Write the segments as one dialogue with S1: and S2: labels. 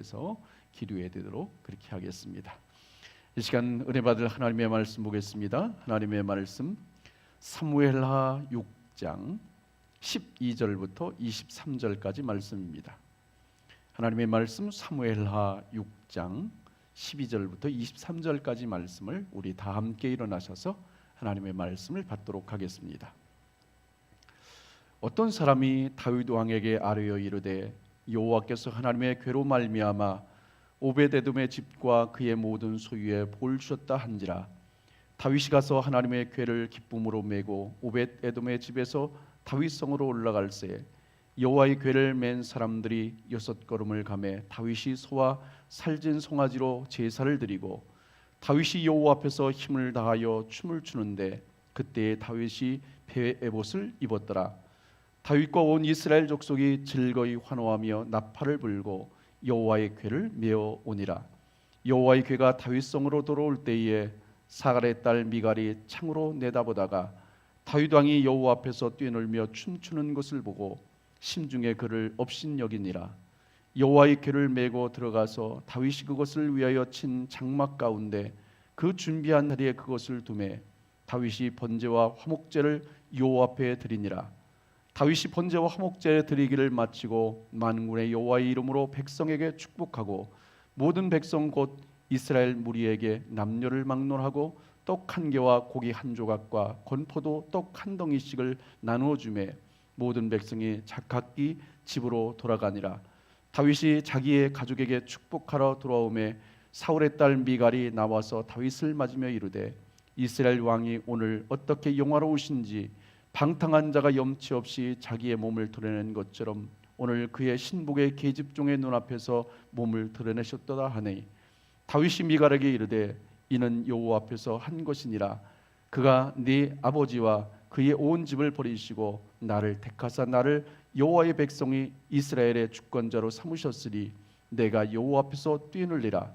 S1: 위해서 기도해 드리도록 그렇게 하겠습니다. 이 시간 은혜 받을 하나님의 말씀 보겠습니다. 하나님의 말씀 사무엘하 6장 12절부터 23절까지 말씀입니다. 하나님의 말씀 사무엘하 6장 12절부터 23절까지 말씀을 우리 다 함께 일어나셔서 하나님의 말씀을 받도록 하겠습니다. 어떤 사람이 다윗 왕에게 아뢰어 이르되 여호와께서 하나님의 괴로 말미암아 오벳에돔의 집과 그의 모든 소유에 볼 주셨다 한지라. 다윗이 가서 하나님의 궤를 기쁨으로 메고 오벳에돔의 집에서 다윗성으로 올라갈새 여호와의 궤를 맨 사람들이 6걸음을 가매 다윗이 소와 살진 송아지로 제사를 드리고 다윗이 여호와 앞에서 힘을 다하여 춤을 추는데 그때에 다윗이 배의 에봇을 입었더라. 다윗과 온 이스라엘 족속이 즐거이 환호하며 나팔을 불고 여호와의 궤를 메어 오니라. 여호와의 궤가 다윗성으로 돌아올 때에 사갈의 딸 미갈이 창으로 내다보다가 다윗 왕이 여호와 앞에서 뛰놀며 춤추는 것을 보고 심중에 그를 업신여기니라. 여호와의 궤를 메고 들어가서 다윗이 그것을 위하여 친 장막 가운데 그 준비한 자리에 그것을 두매 다윗이 번제와 화목제를 여호와 앞에 드리니라. 다윗이 번제와 화목제 드리기를 마치고 만군의 여호와의 이름으로 백성에게 축복하고 모든 백성 곧 이스라엘 무리에게 남녀를 막론하고 떡 한 개와 고기 한 조각과 건포도 떡 한 덩이씩을 나누어 주매 모든 백성이 각기 집으로 돌아가니라. 다윗이 자기의 가족에게 축복하러 돌아오매 사울의 딸 미갈이 나와서 다윗을 맞으며 이르되 이스라엘 왕이 오늘 어떻게 영화로우신지 방탕한 자가 염치 없이 자기의 몸을 드러낸 것처럼 오늘 그의 신복의 계집종의 눈앞에서 몸을 드러내셨도다 하니 다윗이 미갈에게 이르되 이는 여호와 앞에서 한 것이니라. 그가 네 아버지와 그의 온 집을 버리시고 나를 택하사 나를 여호와의 백성이 이스라엘의 주권자로 삼으셨으니 내가 여호와 앞에서 뛰놀리라.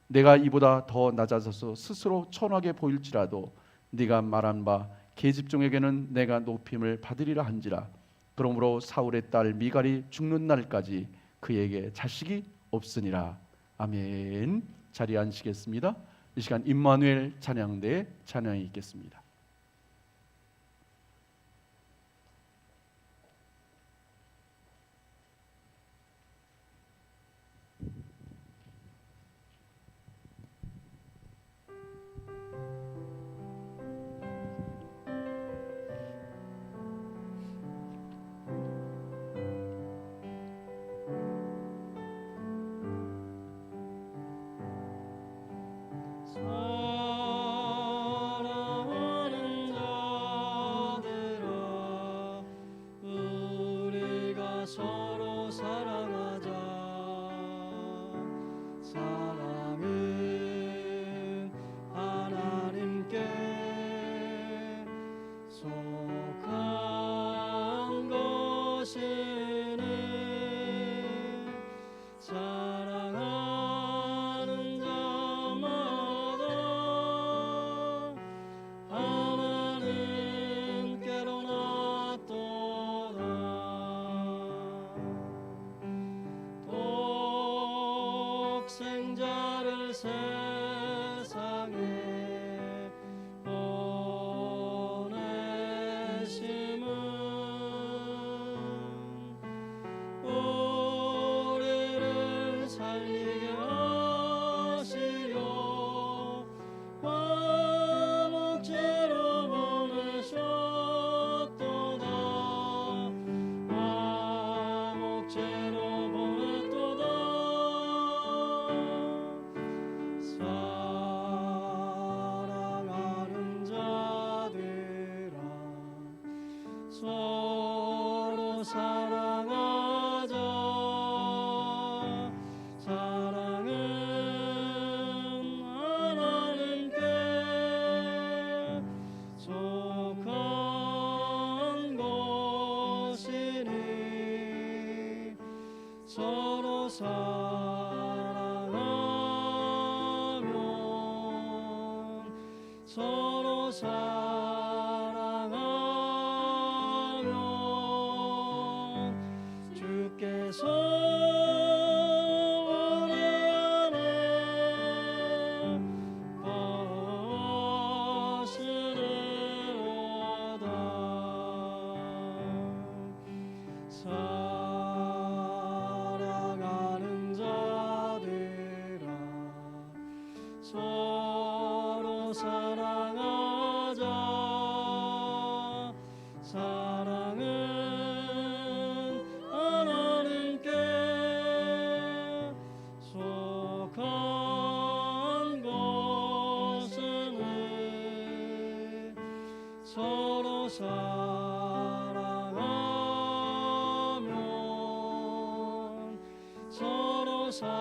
S1: 내가 이보다 더 낮아져서 스스로 천하게 보일지라도 네가 말한 바 계집종에게는 내가 높임을 받으리라 한지라. 그러므로 사울의 딸 미갈이 죽는 날까지 그에게 자식이 없으니라. 아멘. 자리에 앉으시겠습니다. 이 시간 임마누엘 찬양대의 찬양이 있겠습니다.
S2: 서로 사랑하자. 사랑은 하나님께 속한 것이니 사랑하는 자마다 하나님께로 낫도다. 독생자를 세상에 보내심은 우리를 살리게 하시려 화목제로 보내셨도다. 화목제로 보냈도다. 사랑하는 자들아 서로 사랑하자. 사랑은 하나님께 속한 것이니 서로 사랑하면 서로 사랑하면 주께서 사랑하면 서로 사랑하면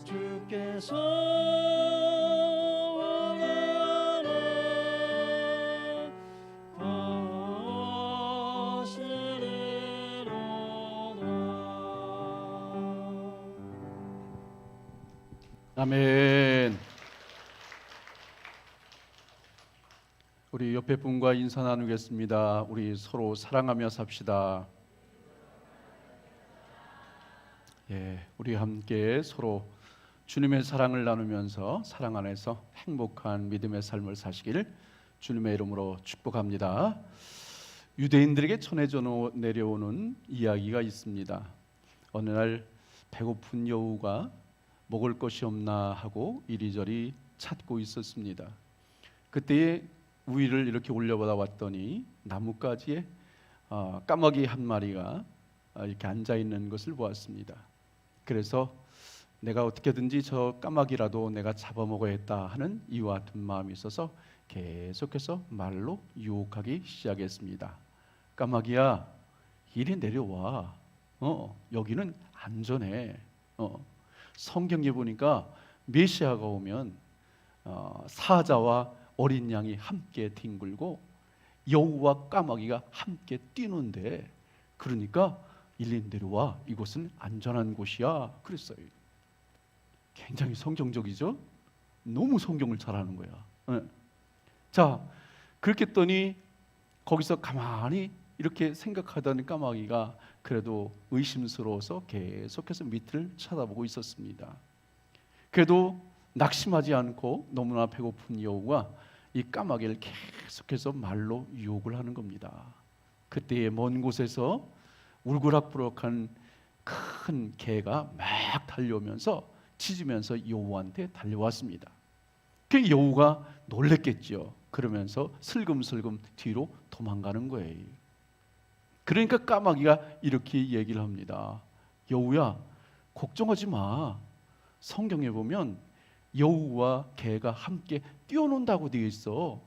S2: 주께서 우리 안에 거하시리로다.
S1: 아멘. 우리 옆에 분과 인사 나누겠습니다. 우리 서로 사랑하며 삽시다. 예, 우리 함께 서로 주님의 사랑을 나누면서 사랑 안에서 행복한 믿음의 삶을 사시길 주님의 이름으로 축복합니다. 유대인들에게 전해져 내려오는 이야기가 있습니다. 어느 날 배고픈 여우가 먹을 것이 없나 하고 이리저리 찾고 있었습니다. 그때에 우위를 이렇게 올려보다 왔더니 나뭇가지에 까마귀 한 마리가 이렇게 앉아 있는 것을 보았습니다. 그래서 내가 어떻게든지 저 까마귀라도 내가 잡아먹어야겠다 하는 이와 같은 마음이 있어서 계속해서 말로 유혹하기 시작했습니다. 까마귀야, 이리 내려와. 여기는 안전해. 성경에 보니까 메시아가 오면 사자와 어린 양이 함께 뒹굴고 여우와 까마귀가 함께 뛰는데, 그러니까 일리 내려와. 이곳은 안전한 곳이야. 그랬어요. 굉장히 성경적이죠? 너무 성경을 잘하는 거야. 자, 그렇게 했더니 거기서 가만히 이렇게 생각하던 까마귀가 그래도 의심스러워서 계속해서 밑을 쳐다보고 있었습니다. 그래도 낙심하지 않고 너무나 배고픈 여우가 이 까마귀를 계속해서 말로 유혹을 하는 겁니다. 그때의 먼 곳에서 울그락부락한 큰 개가 막 달려오면서 짖으면서 여우한테 달려왔습니다. 그 여우가 놀랬겠죠. 그러면서 슬금슬금 뒤로 도망가는 거예요. 그러니까 까마귀가 이렇게 얘기를 합니다. 여우야, 걱정하지 마. 성경에 보면 여우와 개가 함께 뛰어논다고 되어 있어.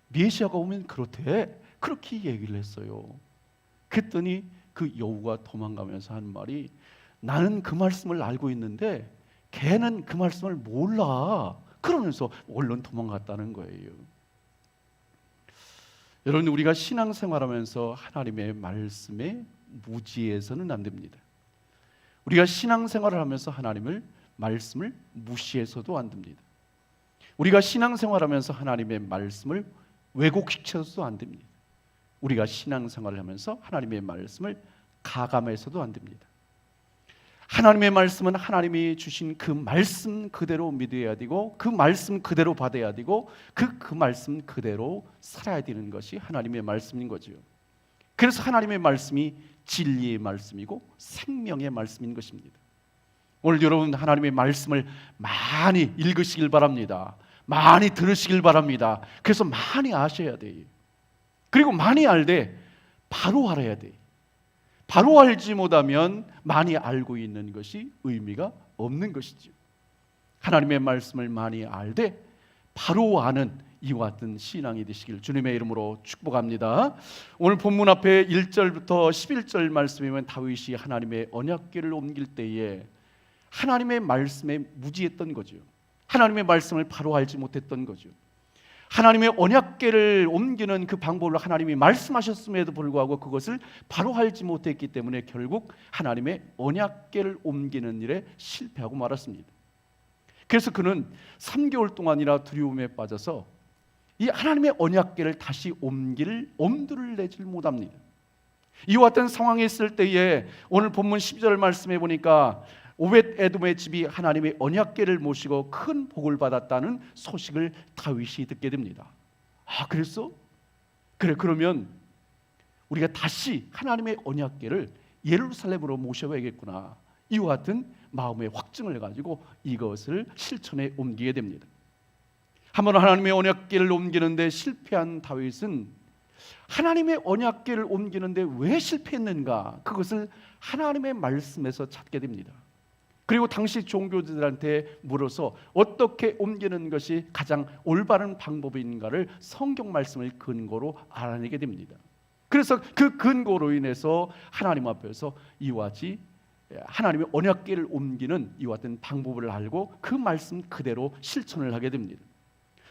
S1: 메시아가 오면 그렇대. 그렇게 얘기를 했어요. 그랬더니 그 여우가 도망가면서 한 말이, 나는 그 말씀을 알고 있는데 개는 그 말씀을 몰라. 그러면서 얼른 도망갔다는 거예요. 여러분, 우리가 신앙생활하면서 하나님의 말씀에 무지해서는 안 됩니다. 우리가 신앙생활을 하면서 하나님을 말씀을 무시해서도 안 됩니다. 우리가 신앙생활하면서 하나님의 말씀을 왜곡시켜서도 안 됩니다. 우리가 신앙생활을 하면서 하나님의 말씀을 가감해서도 안 됩니다. 하나님의 말씀은 하나님이 주신 그 말씀 그대로 믿어야 되고, 그 말씀 그대로 받아야 되고, 그 말씀 그대로 살아야 되는 것이 하나님의 말씀인 거죠. 그래서 하나님의 말씀이 진리의 말씀이고 생명의 말씀인 것입니다. 오늘 여러분, 하나님의 말씀을 많이 읽으시길 바랍니다. 많이 들으시길 바랍니다. 그래서 많이 아셔야 돼요. 그리고 많이 알되 바로 알아야 돼요. 바로 알지 못하면 많이 알고 있는 것이 의미가 없는 것이죠. 하나님의 말씀을 많이 알되 바로 아는 이와 같은 신앙이 되시길 주님의 이름으로 축복합니다. 오늘 본문 앞에 1절부터 11절 말씀이면 다윗이 하나님의 언약궤를 옮길 때에 하나님의 말씀에 무지했던 거죠. 하나님의 말씀을 바로 알지 못했던 거죠. 하나님의 언약궤를 옮기는 그 방법을 하나님이 말씀하셨음에도 불구하고 그것을 바로 알지 못했기 때문에 결국 하나님의 언약궤를 옮기는 일에 실패하고 말았습니다. 그래서 그는 3개월 동안이나 두려움에 빠져서 이 하나님의 언약궤를 다시 옮길 엄두를 내질 못합니다. 이와 같은 상황에 있을 때에 오늘 본문 12절 말씀해 보니까 오벳 에돔의 집이 하나님의 언약궤를 모시고 큰 복을 받았다는 소식을 다윗이 듣게 됩니다. 아, 그랬어? 그래, 그러면 우리가 다시 하나님의 언약궤를 예루살렘으로 모셔야겠구나. 이와 같은 마음의 확증을 가지고 이것을 실천에 옮기게 됩니다. 한번 하나님의 언약궤를 옮기는데 실패한 다윗은 하나님의 언약궤를 옮기는데 왜 실패했는가? 그것을 하나님의 말씀에서 찾게 됩니다. 그리고 당시 종교들한테 물어서 어떻게 옮기는 것이 가장 올바른 방법인가를 성경 말씀을 근거로 알아내게 됩니다. 그래서 그 근거로 인해서 하나님 앞에서 이와 같이 하나님의 언약궤를 옮기는 이와 같은 방법을 알고 그 말씀 그대로 실천을 하게 됩니다.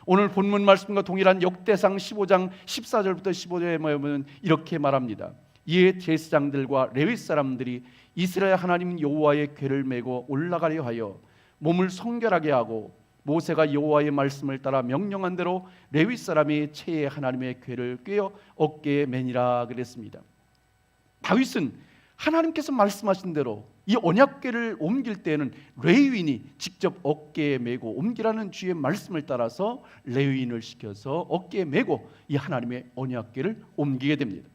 S1: 오늘 본문 말씀과 동일한 역대상 15장 14절부터 15절에 보면 이렇게 말합니다. 이에 제사장들과 레위 사람들이 이스라엘 하나님 여호와의 궤를 메고 올라가려 하여 몸을 성결하게 하고 모세가 여호와의 말씀을 따라 명령한 대로 레위 사람이 채에 하나님의 궤를 꿰어 어깨에 매니라 그랬습니다. 다윗은 하나님께서 말씀하신 대로 이 언약궤를 옮길 때에는 레위인이 직접 어깨에 메고 옮기라는 주의 말씀을 따라서 레위인을 시켜서 어깨에 메고 이 하나님의 언약궤를 옮기게 됩니다.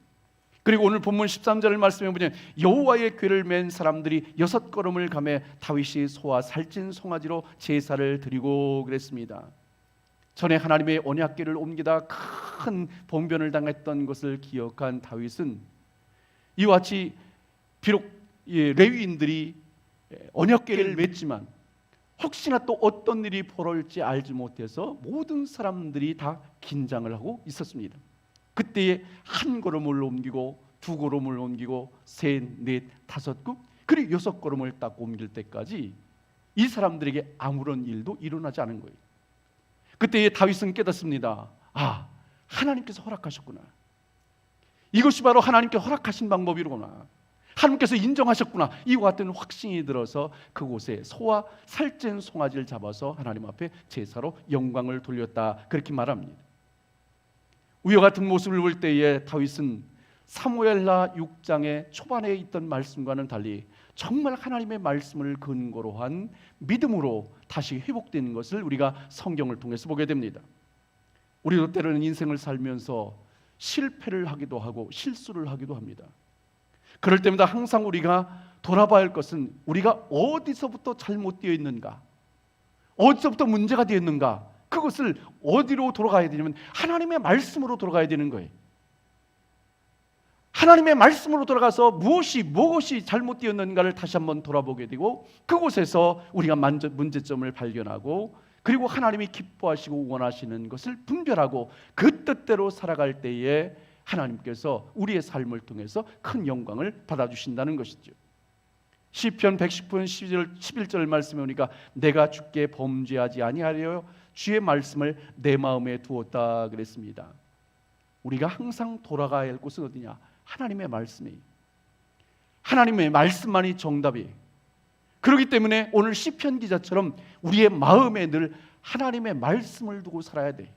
S1: 그리고 오늘 본문 13절 말씀에 보면 여호와의 궤를 맨 사람들이 6걸음을 가매 다윗이 소와 살찐 송아지로 제사를 드리고 그랬습니다. 전에 하나님의 언약궤를 옮기다 큰 봉변을 당했던 것을 기억한 다윗은 이와 같이 비록 레위인들이 언약궤를 맸지만 혹시나 또 어떤 일이 벌어질지 알지 못해서 모든 사람들이 다 긴장을 하고 있었습니다. 그때에 한 걸음을 옮기고 두 걸음을 옮기고 셋, 넷, 다섯 국 그리고 6걸음을 딱 옮길 때까지 이 사람들에게 아무런 일도 일어나지 않은 거예요. 그때에 다윗은 깨닫습니다. 아, 하나님께서 허락하셨구나. 이것이 바로 하나님께 허락하신 방법이로구나. 하나님께서 인정하셨구나. 이와 같은 확신이 들어서 그곳에 소와 살찐 송아지를 잡아서 하나님 앞에 제사로 영광을 돌렸다. 그렇게 말합니다. 위와 같은 모습을 볼 때에 다윗은 사무엘하 6장의 초반에 있던 말씀과는 달리 정말 하나님의 말씀을 근거로 한 믿음으로 다시 회복되는 것을 우리가 성경을 통해서 보게 됩니다. 우리도 때로는 인생을 살면서 실패를 하기도 하고 실수를 하기도 합니다. 그럴 때마다 항상 우리가 돌아봐야 할 것은 우리가 어디서부터 잘못되어 있는가, 어디서부터 문제가 되어 있는가, 그것을 어디로 돌아가야 되냐면 하나님의 말씀으로 돌아가야 되는 거예요. 하나님의 말씀으로 돌아가서 무엇이 잘못되었는가를 다시 한번 돌아보게 되고 그곳에서 우리가 문제점을 발견하고 그리고 하나님이 기뻐하시고 원하시는 것을 분별하고 그 뜻대로 살아갈 때에 하나님께서 우리의 삶을 통해서 큰 영광을 받아주신다는 것이죠. 시편 110편 11절 말씀에 오니까 내가 주께 범죄하지 아니하려 주의 말씀을 내 마음에 두었다 그랬습니다. 우리가 항상 돌아가야 할 곳은 어디냐? 하나님의 말씀이에요. 하나님의 말씀만이 정답이에요. 그렇기 때문에 오늘 시편 기자처럼 우리의 마음에 늘 하나님의 말씀을 두고 살아야 돼.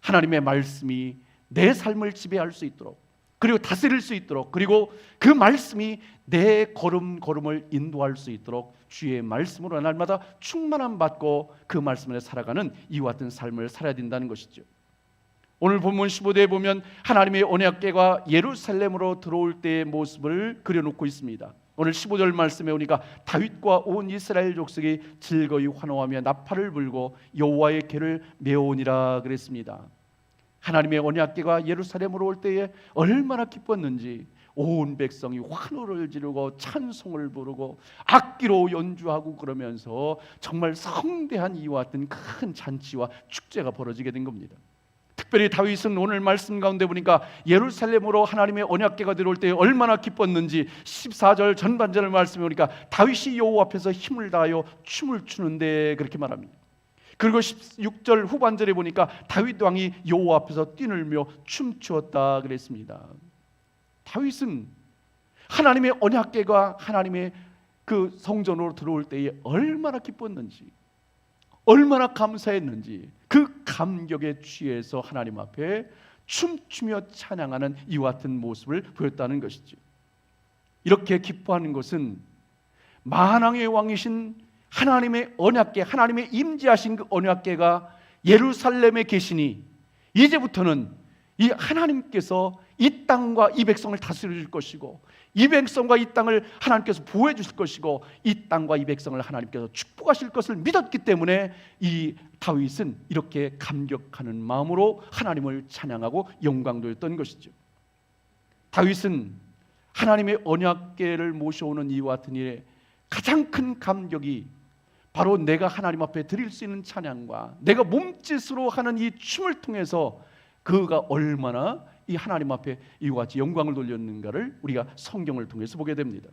S1: 하나님의 말씀이 내 삶을 지배할 수 있도록 그리고 다스릴 수 있도록 그리고 그 말씀이 내 걸음걸음을 인도할 수 있도록 주의 말씀으로 날마다 충만함 받고 그 말씀에 살아가는 이와 같은 삶을 살아야 된다는 것이죠. 오늘 본문 15대에 보면 하나님의 언약궤가 예루살렘으로 들어올 때의 모습을 그려놓고 있습니다. 오늘 15절 말씀에 오니까 다윗과 온 이스라엘 족속이 즐거이 환호하며 나팔을 불고 여호와의 궤를 메어오니라 그랬습니다. 하나님의 언약궤가 예루살렘으로 올 때에 얼마나 기뻤는지 온 백성이 환호를 지르고 찬송을 부르고 악기로 연주하고 그러면서 정말 성대한 이와 같은 큰 잔치와 축제가 벌어지게 된 겁니다. 특별히 다윗은 오늘 말씀 가운데 보니까 예루살렘으로 하나님의 언약궤가 들어올 때 얼마나 기뻤는지 14절 전반절을 말씀해 보니까 다윗이 여호와 앞에서 힘을 다하여 춤을 추는데 그렇게 말합니다. 그리고 16절 후반절에 보니까 다윗 왕이 여호와 앞에서 뛰놀며 춤추었다 그랬습니다. 다윗은 하나님의 언약궤가 하나님의 그 성전으로 들어올 때에 얼마나 기뻤는지 얼마나 감사했는지 그 감격에 취해서 하나님 앞에 춤추며 찬양하는 이와 같은 모습을 보였다는 것이죠. 이렇게 기뻐하는 것은 만왕의 왕이신 하나님의 언약궤, 하나님의 임재하신 그 언약궤가 예루살렘에 계시니 이제부터는 이 하나님께서 이 땅과 이 백성을 다스려 줄 것이고 이 백성과 이 땅을 하나님께서 보호해 주실 것이고 이 땅과 이 백성을 하나님께서 축복하실 것을 믿었기 때문에 이 다윗은 이렇게 감격하는 마음으로 하나님을 찬양하고 영광 돌렸던 것이죠. 다윗은 하나님의 언약궤를 모셔오는 이와 같은 일에 가장 큰 감격이 바로 내가 하나님 앞에 드릴 수 있는 찬양과 내가 몸짓으로 하는 이 춤을 통해서 그가 얼마나 이 하나님 앞에 이와 같이 영광을 돌렸는가를 우리가 성경을 통해서 보게 됩니다.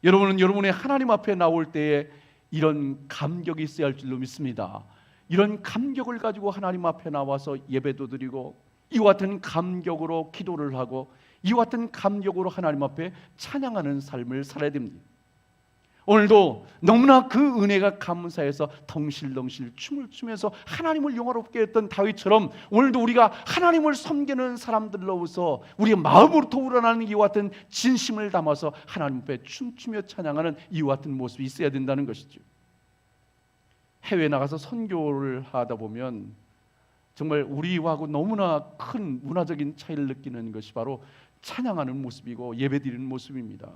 S1: 여러분은 여러분의 하나님 앞에 나올 때에 이런 감격이 있어야 할 줄로 믿습니다. 이런 감격을 가지고 하나님 앞에 나와서 예배도 드리고 이와 같은 감격으로 기도를 하고 이와 같은 감격으로 하나님 앞에 찬양하는 삶을 살아야 됩니다. 오늘도 너무나 그 은혜가 감사해서 덩실덩실 춤을 추면서 하나님을 영화롭게 했던 다윗처럼 오늘도 우리가 하나님을 섬기는 사람들로서 우리의 마음으로부터 우러나는 이와 같은 진심을 담아서 하나님 앞에 춤추며 찬양하는 이와 같은 모습이 있어야 된다는 것이죠. 해외에 나가서 선교를 하다 보면 정말 우리하고 너무나 큰 문화적인 차이를 느끼는 것이 바로 찬양하는 모습이고 예배드리는 모습입니다.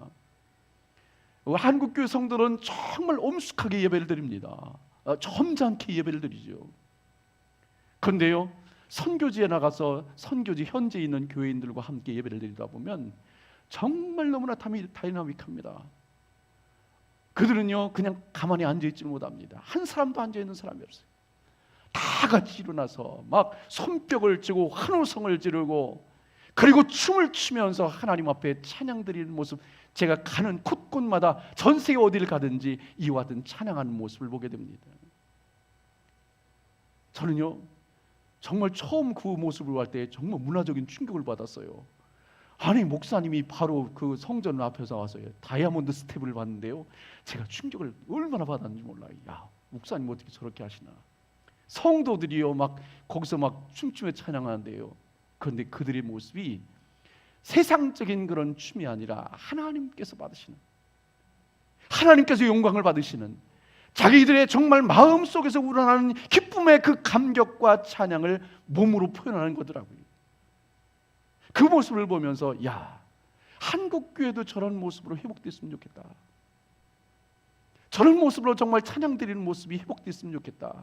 S1: 한국교회 성도는 정말 엄숙하게 예배를 드립니다. 점잖게 예배를 드리죠. 그런데요, 선교지에 나가서 선교지 현지에 있는 교회인들과 함께 예배를 드리다 보면 정말 너무나 다이나믹합니다. 그들은요 그냥 가만히 앉아있지 못합니다. 한 사람도 앉아있는 사람이 없어요. 다 같이 일어나서 막 손뼉을 치고 환호성을 지르고 그리고 춤을 추면서 하나님 앞에 찬양 드리는 모습, 제가 가는 곳곳마다 전 세계 어디를 가든지 이와 같은 찬양하는 모습을 보게 됩니다. 저는요 정말 처음 그 모습을 볼 때 정말 문화적인 충격을 받았어요. 아니 목사님이 바로 그 성전 앞에서 와서 다이아몬드 스텝을 봤는데요, 제가 충격을 얼마나 받았는지 몰라요. 야, 목사님 어떻게 저렇게 하시나. 성도들이요 막 거기서 막 춤추며 찬양하는데요, 그런데 그들의 모습이 세상적인 그런 춤이 아니라 하나님께서 받으시는, 하나님께서 영광을 받으시는, 자기들의 정말 마음속에서 우러나는 기쁨의 그 감격과 찬양을 몸으로 표현하는 거더라고요. 그 모습을 보면서 야, 한국 교회도 저런 모습으로 회복됐으면 좋겠다. 저런 모습으로 정말 찬양 드리는 모습이 회복됐으면 좋겠다.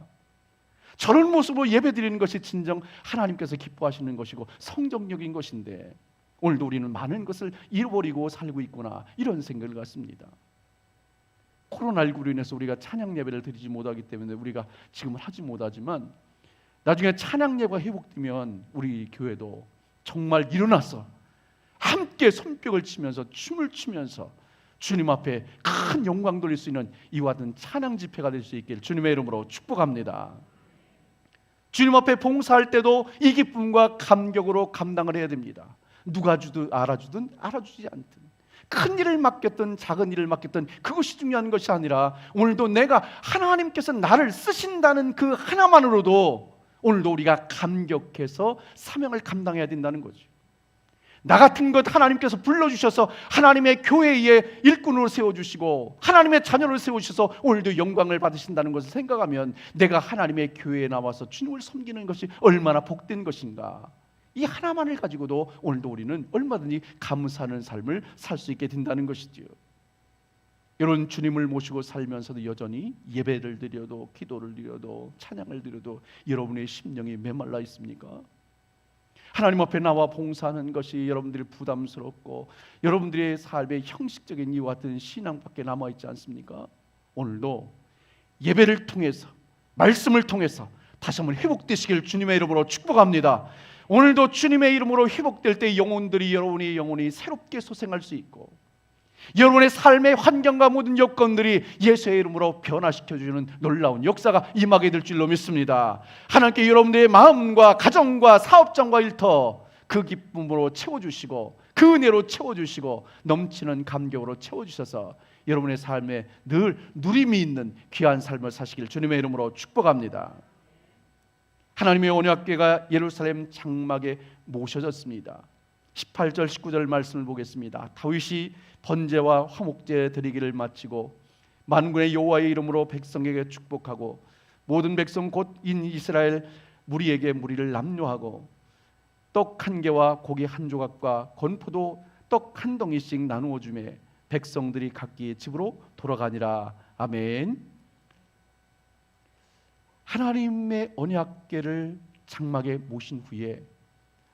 S1: 저런 모습으로 예배 드리는 것이 진정 하나님께서 기뻐하시는 것이고 성정적인 것인데 오늘도 우리는 많은 것을 잃어버리고 살고 있구나, 이런 생각을 갖습니다. 코로나19로 인해서 우리가 찬양 예배를 드리지 못하기 때문에 우리가 지금은 하지 못하지만 나중에 찬양 예배가 회복되면 우리 교회도 정말 일어나서 함께 손뼉을 치면서 춤을 추면서 주님 앞에 큰 영광 돌릴 수 있는 이와 같은 찬양 집회가 될 수 있기를 주님의 이름으로 축복합니다. 주님 앞에 봉사할 때도 이 기쁨과 감격으로 감당을 해야 됩니다. 누가 주든 알아주든 알아주지 않든, 큰 일을 맡겼든 작은 일을 맡겼든 그것이 중요한 것이 아니라 오늘도 내가 하나님께서 나를 쓰신다는 그 하나만으로도 오늘도 우리가 감격해서 사명을 감당해야 된다는 거죠. 나 같은 것 하나님께서 불러주셔서 하나님의 교회의 일꾼으로 세워주시고 하나님의 자녀를 세우셔서 오늘도 영광을 받으신다는 것을 생각하면 내가 하나님의 교회에 나와서 주님을 섬기는 것이 얼마나 복된 것인가, 이 하나만을 가지고도 오늘도 우리는 얼마든지 감사하는 삶을 살 수 있게 된다는 것이지요. 이런 주님을 모시고 살면서도 여전히 예배를 드려도 기도를 드려도 찬양을 드려도 여러분의 심령이 메말라 있습니까? 하나님 앞에 나와 봉사하는 것이 여러분들이 부담스럽고 여러분들의 삶의 형식적인 이와 같은 신앙밖에 남아있지 않습니까? 오늘도 예배를 통해서 말씀을 통해서 다시 한번 회복되시길 주님의 이름으로 축복합니다. 오늘도 주님의 이름으로 회복될 때 영혼들이, 여러분의 영혼이 새롭게 소생할 수 있고 여러분의 삶의 환경과 모든 여건들이 예수의 이름으로 변화시켜주는 놀라운 역사가 임하게 될 줄로 믿습니다. 하나님께 여러분들의 마음과 가정과 사업장과 일터 그 기쁨으로 채워주시고 그 은혜로 채워주시고 넘치는 감격으로 채워주셔서 여러분의 삶에 늘 누림이 있는 귀한 삶을 사시길 주님의 이름으로 축복합니다. 하나님의 언약궤가 예루살렘 장막에 모셔졌습니다. 18절 19절 말씀을 보겠습니다. 다윗이 번제와 화목제 드리기를 마치고 만군의 여호와의 이름으로 백성에게 축복하고 모든 백성 곧 인 이스라엘 무리에게 무리를 납류하고 떡 한 개와 고기 한 조각과 건포도 떡 한 덩이씩 나누어 주매 백성들이 각기 집으로 돌아가니라. 아멘. 하나님의 언약궤를 장막에 모신 후에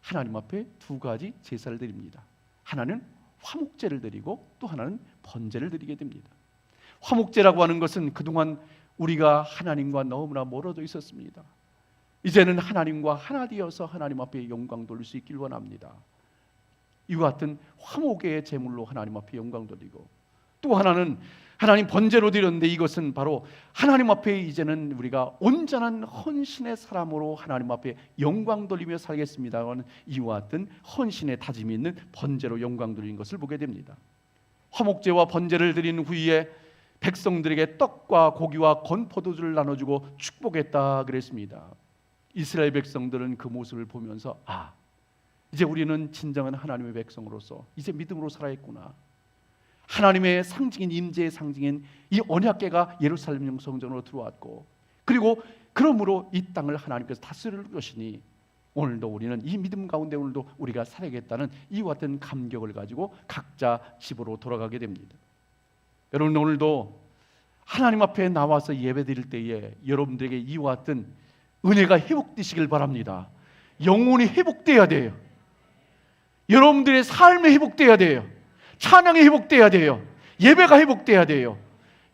S1: 하나님 앞에 두 가지 제사를 드립니다. 하나는 화목제를 드리고 또 하나는 번제를 드리게 됩니다. 화목제라고 하는 것은 그동안 우리가 하나님과 너무나 멀어져 있었습니다. 이제는 하나님과 하나 되어서 하나님 앞에 영광 돌릴 수 있길 원합니다. 이와 같은 화목의 제물로 하나님 앞에 영광 돌리고, 또 하나는 하나님 번제로 드렸는데 이것은 바로 하나님 앞에 이제는 우리가 온전한 헌신의 사람으로 하나님 앞에 영광 돌리며 살겠습니다 하는 이와 같은 헌신의 다짐이 있는 번제로 영광 돌리는 것을 보게 됩니다. 화목제와 번제를 드린 후에 백성들에게 떡과 고기와 건포도주를 나눠주고 축복했다 그랬습니다. 이스라엘 백성들은 그 모습을 보면서 이제 우리는 진정한 하나님의 백성으로서 이제 믿음으로 살아있구나. 하나님의 상징인, 임재의 상징인 이 언약궤가 예루살렘 성전으로 들어왔고, 그리고 그러므로 이 땅을 하나님께서 다스릴 것이니 오늘도 우리는 이 믿음 가운데 오늘도 우리가 살아야겠다는 이와 같은 감격을 가지고 각자 집으로 돌아가게 됩니다. 여러분, 오늘도 하나님 앞에 나와서 예배드릴 때에 여러분들에게 이와 같은 은혜가 회복되시길 바랍니다. 영혼이 회복돼야 돼요. 여러분들의 삶이 회복돼야 돼요. 찬양이 회복돼야 돼요. 예배가 회복돼야 돼요.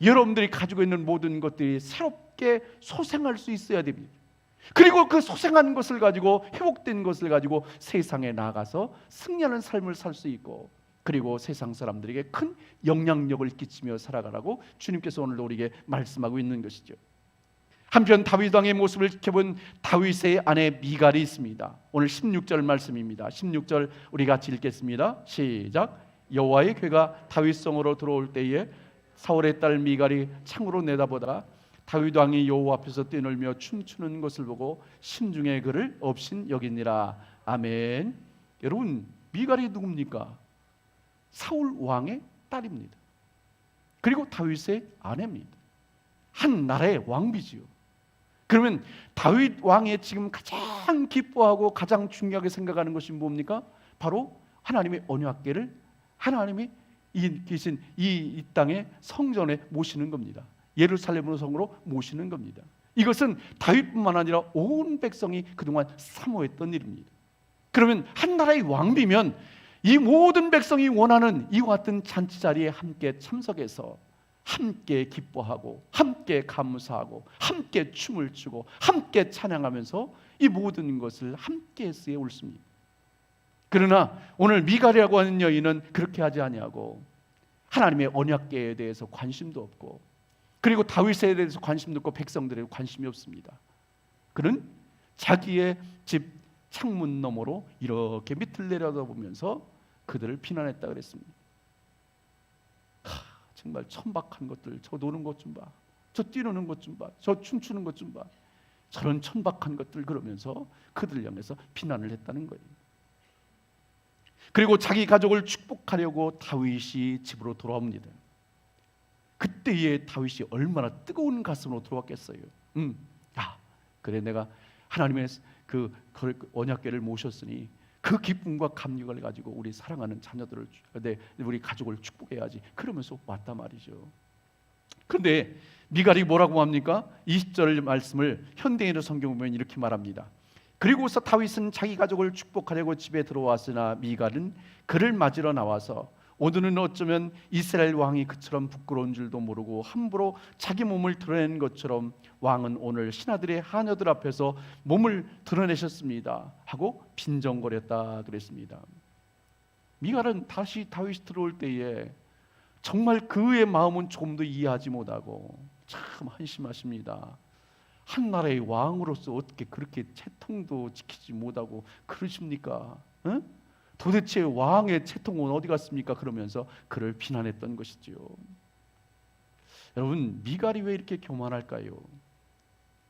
S1: 여러분들이 가지고 있는 모든 것들이 새롭게 소생할 수 있어야 됩니다. 그리고 그 소생한 것을 가지고, 회복된 것을 가지고 세상에 나가서 승리하는 삶을 살 수 있고, 그리고 세상 사람들에게 큰 영향력을 끼치며 살아가라고 주님께서 오늘도 우리에게 말씀하고 있는 것이죠. 한편 다윗 왕의 모습을 지켜본 다윗의 아내 미갈이 있습니다. 오늘 16절 말씀입니다. 16절 우리 같이 읽겠습니다. 시작. 여호와의 궤가 다윗성으로 들어올 때에 사울의 딸 미갈이 창으로 내다보다가 다윗 왕이 여호와 앞에서 뛰놀며 춤추는 것을 보고 심중에 그를 업신 여기니라. 아멘. 여러분, 미갈이 누굽니까? 사울 왕의 딸입니다. 그리고 다윗의 아내입니다. 한 나라의 왕비지요. 그러면 다윗 왕의 지금 가장 기뻐하고 가장 중요하게 생각하는 것이 뭡니까? 바로 하나님의 언약궤를 하나님이 계신 이 땅의 성전에 모시는 겁니다. 예루살렘으로 성으로 모시는 겁니다. 이것은 다윗뿐만 아니라 온 백성이 그동안 사모했던 일입니다. 그러면 한 나라의 왕비면 이 모든 백성이 원하는 이와 같은 잔치 자리에 함께 참석해서 함께 기뻐하고 함께 감사하고 함께 춤을 추고 함께 찬양하면서 이 모든 것을 함께 했어야 옳습니다. 그러나 오늘 미갈이라고 하는 여인은 그렇게 하지 아니하고 하나님의 언약궤에 대해서 관심도 없고, 그리고 다윗에 대해서 관심도 없고 백성들에게 관심이 없습니다. 그는 자기의 집 창문 너머로 이렇게 밑을 내려다보면서 그들을 비난했다 그랬습니다. 정말 천박한 것들, 저 노는 것 좀 봐, 저 뛰노는 것 좀 봐, 저 춤추는 것 좀 봐, 저런 천박한 것들, 그러면서 그들을 향해서 비난을 했다는 거예요. 그리고 자기 가족을 축복하려고 다윗이 집으로 돌아옵니다. 그때의 다윗이 얼마나 뜨거운 가슴으로 들어왔겠어요. 그래, 내가 하나님의 그 언약궤를 모셨으니 그 기쁨과 감격을 가지고 우리 사랑하는 자녀들을, 우리 가족을 축복해야지, 그러면서 왔단 말이죠. 그런데 미갈이 뭐라고 합니까? 20절 말씀을 현대인의 성경 보면 이렇게 말합니다. 그리고서 다윗은 자기 가족을 축복하려고 집에 들어왔으나 미갈은 그를 맞으러 나와서 오늘은 어쩌면 이스라엘 왕이 그처럼 부끄러운 줄도 모르고 함부로 자기 몸을 드러낸 것처럼 왕은 오늘 신하들의 하녀들 앞에서 몸을 드러내셨습니다 하고 빈정거렸다 그랬습니다. 미갈은 다시 다윗이 들어올 때에 정말 그의 마음은 조금도 이해하지 못하고 참 한심하십니다. 한 나라의 왕으로서 어떻게 그렇게 채통도 지키지 못하고 그러십니까? 응? 도대체 왕의 채통은 어디 갔습니까? 그러면서 그를 비난했던 것이지요. 여러분, 미갈이 왜 이렇게 교만할까요?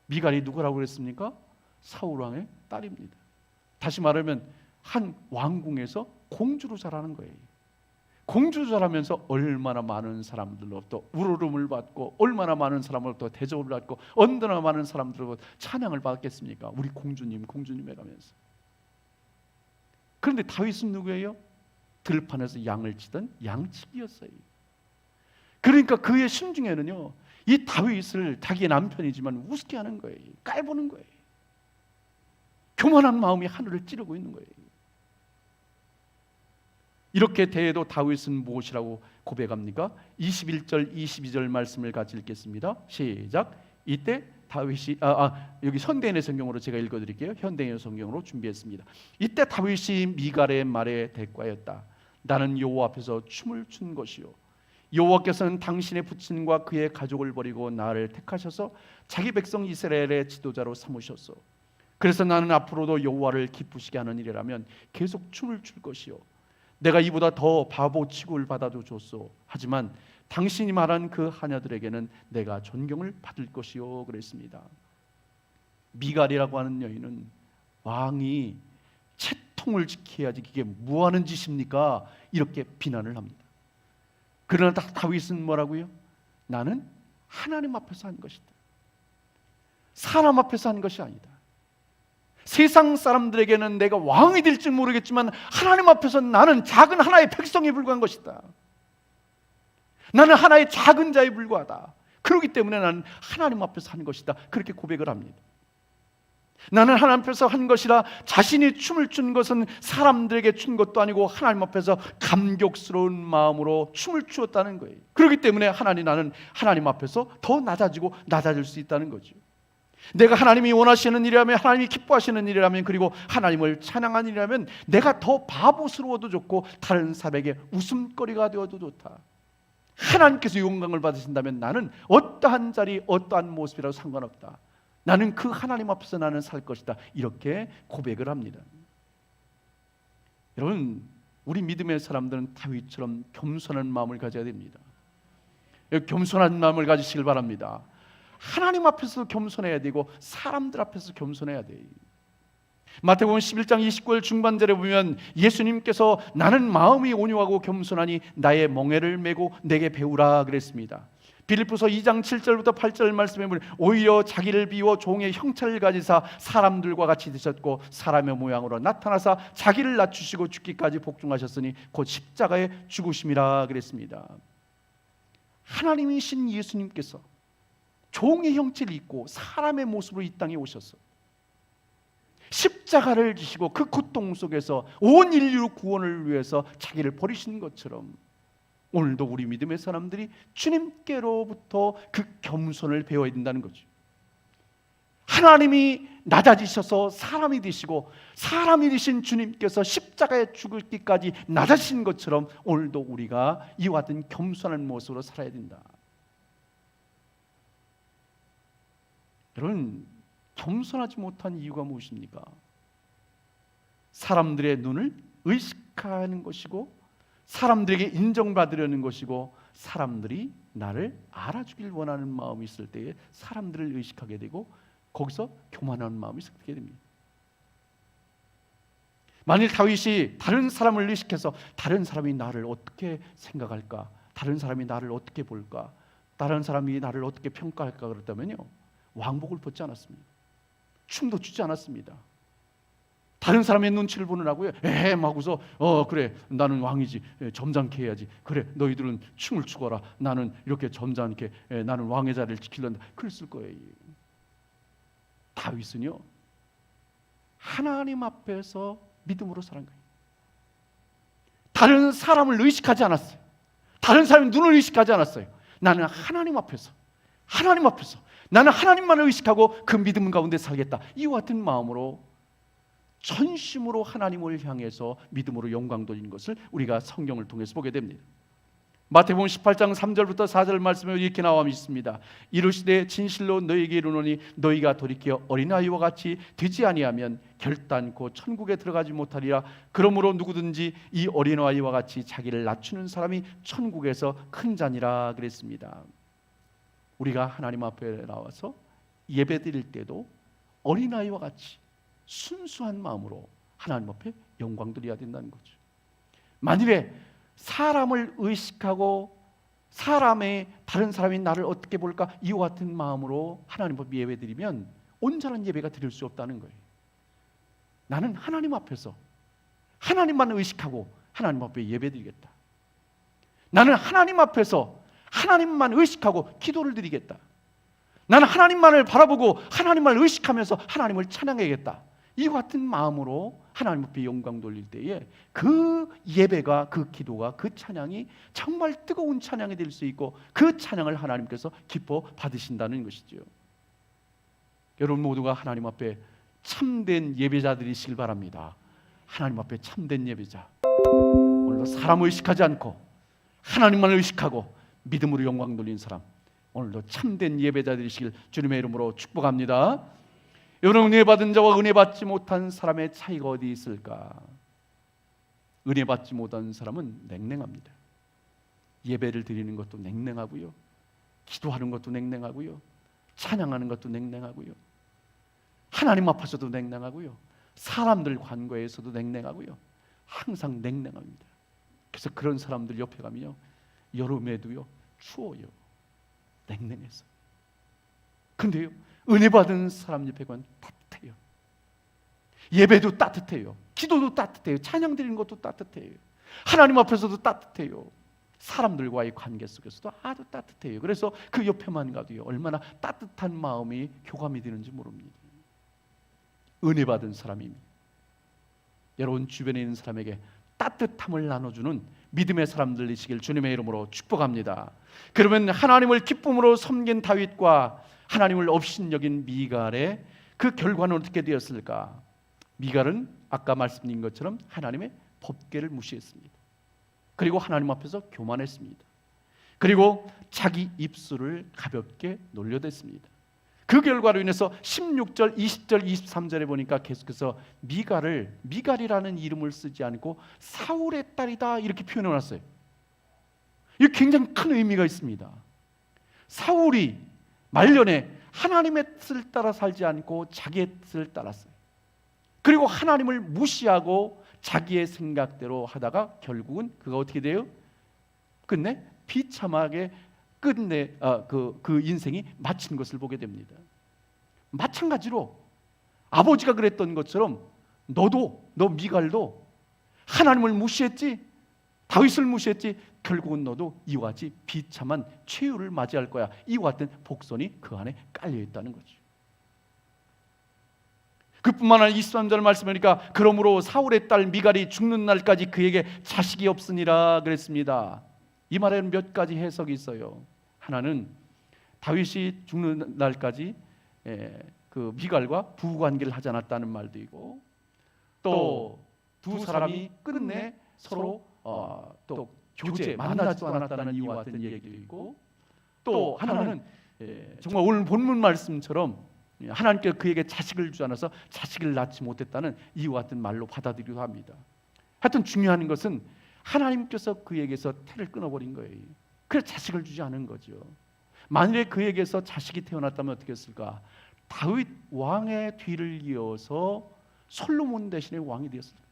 S1: 미갈이 누구라고 그랬습니까? 사울 왕의 딸입니다. 다시 말하면 한 왕궁에서 공주로 자라는 거예요. 공주로 자라면서 얼마나 많은 사람들로부터 우러름을 받고, 얼마나 많은 사람으로부터 대접을 받고, 얼마나 많은 사람들로부터 찬양을 받았겠습니까? 우리 공주님, 공주님 해가면서. 그런데 다윗은 누구예요? 들판에서 양을 치던 양치기였어요. 그러니까 그의 심중에는요, 이 다윗을 자기의 남편이지만 우습게 하는 거예요. 깔보는 거예요. 교만한 마음이 하늘을 찌르고 있는 거예요. 이렇게 대해도 다윗은 무엇이라고 고백합니까? 21절 22절 말씀을 같이 읽겠습니다. 시작. 이때 다윗이 여기 현대인의 성경으로 제가 읽어드릴게요. 현대인의 성경으로 준비했습니다. 이때 다윗이 미갈의 말에 대꾸하였다. 나는 여호와 앞에서 춤을 춘 것이요 여호와께서는 당신의 부친과 그의 가족을 버리고 나를 택하셔서 자기 백성 이스라엘의 지도자로 삼으셨소. 그래서 나는 앞으로도 여호와를 기쁘시게 하는 일이라면 계속 춤을 출 것이요 내가 이보다 더 바보 취급을 받아도 좋소. 하지만 당신이 말한 그 하녀들에게는 내가 존경을 받을 것이요 그랬습니다. 미갈이라고 하는 여인은 왕이 채통을 지켜야지 이게 뭐하는 짓입니까? 이렇게 비난을 합니다. 그러나 다윗은 뭐라고요? 나는 하나님 앞에서 한 것이다. 사람 앞에서 한 것이 아니다. 세상 사람들에게는 내가 왕이 될지 모르겠지만 하나님 앞에서는 나는 작은 하나의 백성에 불과한 것이다. 나는 하나의 작은 자에 불과하다. 그렇기 때문에 나는 하나님 앞에서 한 것이다. 그렇게 고백을 합니다. 나는 하나님 앞에서 한 것이라 자신이 춤을 춘 것은 사람들에게 춘 것도 아니고 하나님 앞에서 감격스러운 마음으로 춤을 추었다는 거예요. 그렇기 때문에 나는 하나님 앞에서 더 낮아질 수 있다는 거죠. 내가 하나님이 원하시는 일이라면, 하나님이 기뻐하시는 일이라면, 그리고 하나님을 찬양하는 일이라면 내가 더 바보스러워도 좋고 다른 사람에게 웃음거리가 되어도 좋다. 하나님께서 영광을 받으신다면 나는 어떠한 자리, 어떠한 모습이라도 상관없다. 나는 그 하나님 앞에서 나는 살 것이다. 이렇게 고백을 합니다. 여러분, 우리 믿음의 사람들은 다윗처럼 겸손한 마음을 가져야 됩니다. 겸손한 마음을 가지시길 바랍니다. 하나님 앞에서 겸손해야 되고 사람들 앞에서 겸손해야 돼. 마태복음 11장 29절 중반절에 보면 예수님께서 나는 마음이 온유하고 겸손하니 나의 멍에를 메고 내게 배우라 그랬습니다. 빌립보서 2장 7절부터 8절 말씀에 보면 오히려 자기를 비워 종의 형체를 가지사 사람들과 같이 되셨고 사람의 모양으로 나타나사 자기를 낮추시고 죽기까지 복종하셨으니 곧 십자가에 죽으심이라 그랬습니다. 하나님이신 예수님께서 종의 형체를 입고 사람의 모습으로 이 땅에 오셔서 십자가를 지시고 그 고통 속에서 온 인류 구원을 위해서 자기를 버리신 것처럼 오늘도 우리 믿음의 사람들이 주님께로부터 그 겸손을 배워야 된다는 거죠. 하나님이 낮아지셔서 사람이 되시고 사람이 되신 주님께서 십자가에 죽을기까지 낮아지신 것처럼 오늘도 우리가 이와 같은 겸손한 모습으로 살아야 된다. 여러분, 겸손하지 못한 이유가 무엇입니까? 사람들의 눈을 의식하는 것이고 사람들에게 인정받으려는 것이고 사람들이 나를 알아주길 원하는 마음이 있을 때에 사람들을 의식하게 되고 거기서 교만한 마음이 생기게 됩니다. 만일 다윗이 다른 사람을 의식해서 다른 사람이 나를 어떻게 생각할까? 다른 사람이 나를 어떻게 볼까? 다른 사람이 나를 어떻게 평가할까? 그랬다면요, 왕복을 벗지 않았습니다. 춤도 추지 않았습니다. 다른 사람의 눈치를 보느라고요. 하고서 그래 나는 왕이지, 점잖게 해야지. 그래 너희들은 춤을 추거라. 나는 이렇게 점잖게, 나는 왕의 자리를 지키려다. 그랬을 거예요. 다윗은요 하나님 앞에서 믿음으로 살은 거예요. 다른 사람을 의식하지 않았어요. 다른 사람의 눈을 의식하지 않았어요. 나는 하나님 앞에서 나는 하나님만을 의식하고 그 믿음 가운데 살겠다. 이와 같은 마음으로 전심으로 하나님을 향해서 믿음으로 영광 돌리는 것을 우리가 성경을 통해서 보게 됩니다. 마태복음 18장 3절부터 4절 말씀에 이렇게 나와 있습니다. 이르시되 진실로 너희에게 이르노니 너희가 돌이켜 어린아이와 같이 되지 아니하면 결단코 천국에 들어가지 못하리라. 그러므로 누구든지 이 어린아이와 같이 자기를 낮추는 사람이 천국에서 큰 자니라 그랬습니다. 우리가 하나님 앞에 나와서 예배드릴 때도 어린아이와 같이 순수한 마음으로 하나님 앞에 영광 드려야 된다는 거죠. 만일에 사람을 의식하고 다른 사람이 나를 어떻게 볼까 이와 같은 마음으로 하나님 앞에 예배드리면 온전한 예배가 드릴 수 없다는 거예요. 나는 하나님 앞에서 하나님만 의식하고 하나님 앞에 예배드리겠다. 나는 하나님 앞에서 하나님만 의식하고 기도를 드리겠다. 나는 하나님만을 바라보고 하나님만을 의식하면서 하나님을 찬양해야겠다. 이와 같은 마음으로 하나님 앞에 영광 돌릴 때에 그 예배가, 그 기도가, 그 찬양이 정말 뜨거운 찬양이 될 수 있고 그 찬양을 하나님께서 기뻐 받으신다는 것이죠. 여러분 모두가 하나님 앞에 참된 예배자들이시길 바랍니다. 하나님 앞에 참된 예배자, 오늘도 사람을 의식하지 않고 하나님만 의식하고 믿음으로 영광 돌린 사람, 오늘도 참된 예배자들이시길 주님의 이름으로 축복합니다. 여러분, 은혜 받은 자와 은혜 받지 못한 사람의 차이가 어디 있을까? 은혜 받지 못한 사람은 냉랭합니다. 예배를 드리는 것도 냉랭하고요, 기도하는 것도 냉랭하고요, 찬양하는 것도 냉랭하고요, 하나님 앞에서도 냉랭하고요, 사람들 관계에서도 냉랭하고요, 항상 냉랭합니다. 그래서 그런 사람들 옆에 가면요, 여름에도요 추워요. 냉랭해서. 근데요, 은혜 받은 사람 옆에 가면 따뜻해요. 예배도 따뜻해요, 기도도 따뜻해요, 찬양 드리는 것도 따뜻해요, 하나님 앞에서도 따뜻해요, 사람들과의 관계 속에서도 아주 따뜻해요. 그래서 그 옆에만 가도요 얼마나 따뜻한 마음이 교감이 되는지 모릅니다. 은혜 받은 사람입니다. 여러분 주변에 있는 사람에게 따뜻함을 나눠주는 믿음의 사람들 되시길 주님의 이름으로 축복합니다. 그러면 하나님을 기쁨으로 섬긴 다윗과 하나님을 업신여긴 미갈의 그 결과는 어떻게 되었을까? 미갈은 아까 말씀드린 것처럼 하나님의 법궤를 무시했습니다. 그리고 하나님 앞에서 교만했습니다. 그리고 자기 입술을 가볍게 놀려댔습니다. 그 결과로 인해서 16절, 20절, 23절에 보니까 계속해서 미갈이라는 이름을 쓰지 않고 사울의 딸이다 이렇게 표현해 놨어요. 이게 굉장히 큰 의미가 있습니다. 사울이 말년에 하나님의 뜻을 따라 살지 않고 자기의 뜻을 따랐어요. 그리고 하나님을 무시하고 자기의 생각대로 하다가 결국은 그가 어떻게 돼요? 끝내 비참하게 그 인생이 마친 것을 보게 됩니다. 마찬가지로 아버지가 그랬던 것처럼 너 미갈도 하나님을 무시했지, 다윗을 무시했지, 결국은 너도 이와 같이 비참한 최후를 맞이할 거야. 이와 같은 복선이 그 안에 깔려 있다는 거죠. 그뿐만 아니라 23절 말씀하니까 그러므로 사울의 딸 미갈이 죽는 날까지 그에게 자식이 없으니라 그랬습니다. 이 말에는 몇 가지 해석이 있어요. 하나는 다윗이 죽는 날까지 그 미갈과 부관계를 하지 않았다는 말도 있고, 또 두 사람이 끝내 서로 또 교제 만나지도 않았다는 이와 같은 얘기도 있고, 또 하나는 정말 오늘 본문 말씀처럼 하나님께서 그에게 자식을 주지 않아서 자식을 낳지 못했다는 이와 같은 말로 받아들이기도 합니다. 하여튼 중요한 것은 하나님께서 그에게서 태를 끊어버린 거예요. 그래서 자식을 주지 않은 거죠. 만일에 그에게서 자식이 태어났다면 어떻게 했을까? 다윗 왕의 뒤를 이어서 솔로몬 대신에 왕이 되었습니다.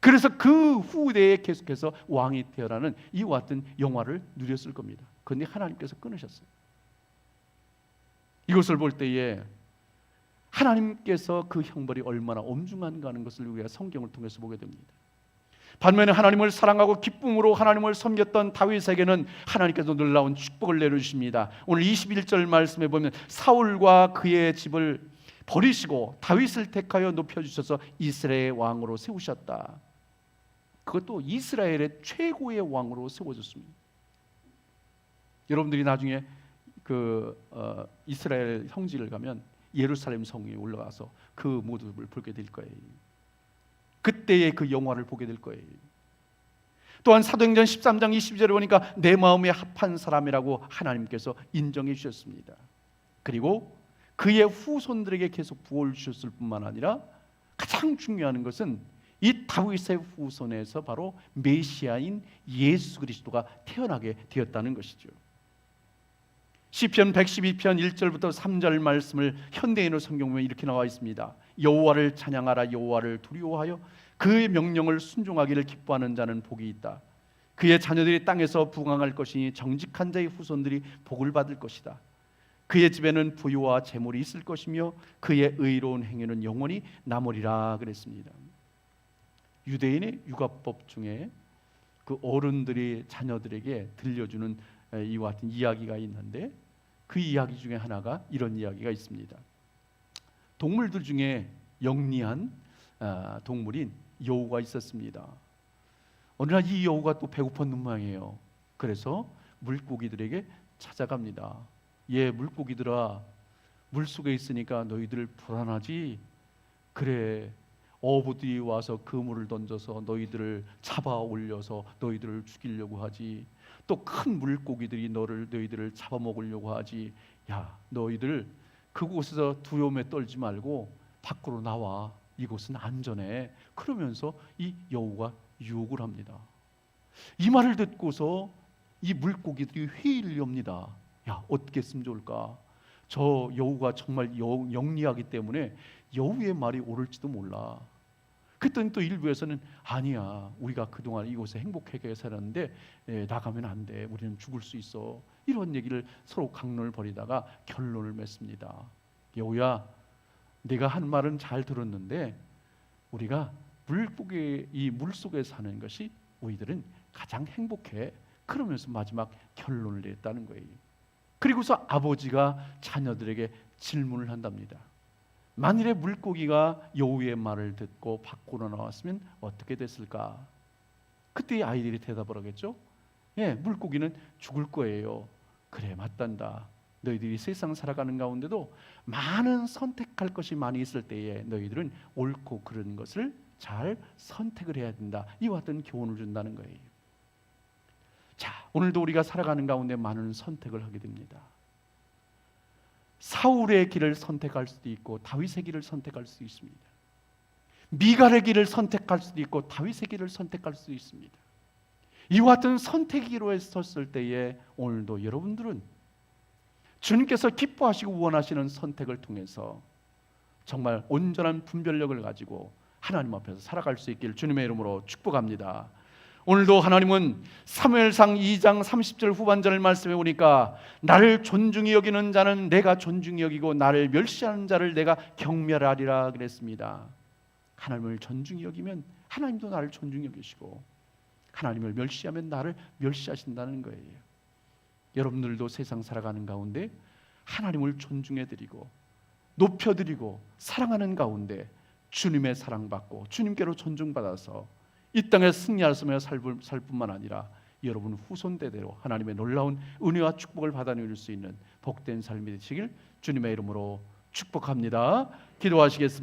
S1: 그래서 그 후대에 계속해서 왕이 되어라는 이와 같은 영화를 누렸을 겁니다. 그런데 하나님께서 끊으셨어요. 이것을 볼 때에 하나님께서 그 형벌이 얼마나 엄중한가 하는 것을 우리가 성경을 통해서 보게 됩니다. 반면에 하나님을 사랑하고 기쁨으로 하나님을 섬겼던 다윗에게는 하나님께서 놀라운 축복을 내려주십니다. 오늘 21절 말씀에 보면 사울과 그의 집을 버리시고 다윗을 택하여 높여주셔서 이스라엘의 왕으로 세우셨다. 그것도 이스라엘의 최고의 왕으로 세워졌습니다. 여러분들이 나중에 이스라엘 성지를 가면 예루살렘 성에 올라가서 그 모습을 보게 될 거예요. 그때의 그 영화를 보게 될 거예요. 또한 사도행전 13장 22절에 보니까 내 마음에 합한 사람이라고 하나님께서 인정해 주셨습니다. 그리고 그의 후손들에게 계속 부활을 주셨을 뿐만 아니라 가장 중요한 것은 이 다윗의 후손에서 바로 메시아인 예수 그리스도가 태어나게 되었다는 것이죠. 시편 112편 1절부터 3절 말씀을 현대인의 성경 보면 이렇게 나와 있습니다. 여호와를 찬양하라. 여호와를 두려워하여 그의 명령을 순종하기를 기뻐하는 자는 복이 있다. 그의 자녀들이 땅에서 부강할 것이니 정직한 자의 후손들이 복을 받을 것이다. 그의 집에는 부유와 재물이 있을 것이며 그의 의로운 행위는 영원히 남으리라 그랬습니다. 유대인의 육아법 중에 그 어른들이 자녀들에게 들려주는 이와 같은 이야기가 있는데, 그 이야기 중에 하나가 이런 이야기가 있습니다. 동물들 중에 영리한 동물인 여우가 있었습니다. 어느 날 이 여우가 또 배고팠는 모양이에요. 그래서 물고기들에게 찾아갑니다. 물고기들아, 물속에 있으니까 너희들 불안하지? 그래, 어부들이 와서 그물을 던져서 너희들을 잡아 올려서 너희들을 죽이려고 하지. 또 큰 물고기들이 너희들을 잡아먹으려고 하지. 야, 너희들 그곳에서 두려움에 떨지 말고 밖으로 나와. 이곳은 안전해. 그러면서 이 여우가 유혹을 합니다. 이 말을 듣고서 이 물고기들이 회의를 엽니다. 야, 어떻게 했으면 좋을까? 저 여우가 정말 영리하기 때문에 여우의 말이 옳을지도 몰라. 그랬더니 또 일부에서는 아니야, 우리가 그동안 이곳에 행복하게 살았는데 나가면 안 돼, 우리는 죽을 수 있어. 이런 얘기를 서로 강론을 벌이다가 결론을 맺습니다. 여우야, 네가 한 말은 잘 들었는데 우리가 이 물속에 사는 것이 우리들은 가장 행복해. 그러면서 마지막 결론을 냈다는 거예요. 그리고서 아버지가 자녀들에게 질문을 한답니다. 만일에 물고기가 여우의 말을 듣고 밖으로 나왔으면 어떻게 됐을까? 그때 아이들이 대답을 하겠죠. 물고기는 죽을 거예요. 그래, 맞단다. 너희들이 세상 살아가는 가운데도 많은 선택할 것이 많이 있을 때에 너희들은 옳고 그른 것을 잘 선택을 해야 된다. 이와 같은 교훈을 준다는 거예요. 자, 오늘도 우리가 살아가는 가운데 많은 선택을 하게 됩니다. 사울의 길을 선택할 수도 있고 다윗의 길을 선택할 수도 있습니다. 미갈의 길을 선택할 수도 있고 다윗의 길을 선택할 수도 있습니다. 이와 같은 선택의 기로에 섰을 때에 오늘도 여러분들은 주님께서 기뻐하시고 원하시는 선택을 통해서 정말 온전한 분별력을 가지고 하나님 앞에서 살아갈 수 있기를 주님의 이름으로 축복합니다. 오늘도 하나님은 사무엘상 2장 30절 후반전을 말씀해 보니까 나를 존중히 여기는 자는 내가 존중히 여기고 나를 멸시하는 자를 내가 경멸하리라 그랬습니다. 하나님을 존중히 여기면 하나님도 나를 존중히 여기시고 하나님을 멸시하면 나를 멸시하신다는 거예요. 여러분들도 세상 살아가는 가운데 하나님을 존중해드리고 높여드리고 사랑하는 가운데 주님의 사랑받고 주님께로 존중받아서 이 땅에 승리하며 살 뿐만 아니라 여러분 후손대대로 하나님의 놀라운 은혜와 축복을 받아 누릴 수 있는 복된 삶이 되시길 주님의 이름으로 축복합니다. 기도하시겠습니다.